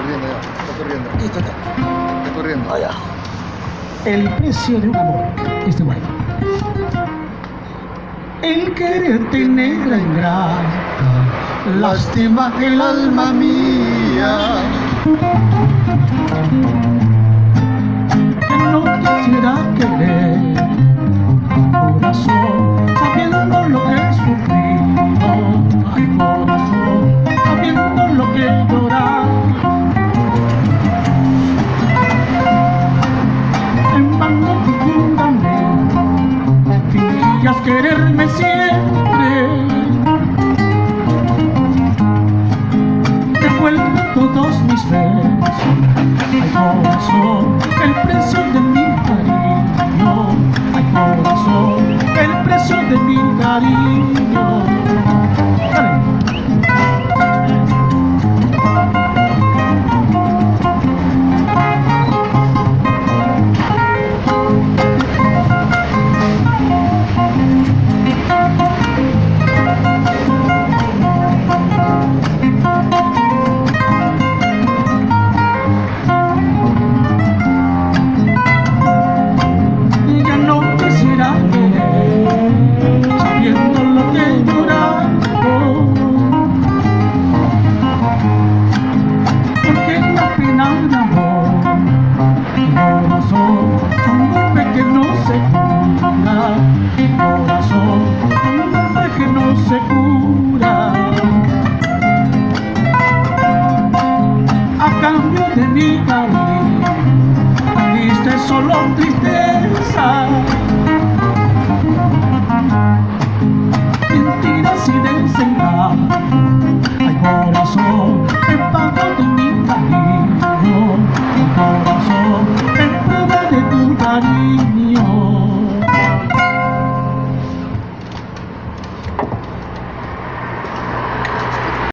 corriendo ya, está corriendo. Listo, está. Está corriendo. Allá. El precio de un amor. Este guay. El quererte negra ingrata, lástima el alma mía. Que no quisiera querer, corazón, sabiendo lo que he sufrido. Ay, corazón, sabiendo lo que he llorado. En vano tu juramento, fingías quererme siempre. Devuelve todos mis besos. Ay, corazón, el precio de mi cariño. Ay, corazón, el precio de mi cariño.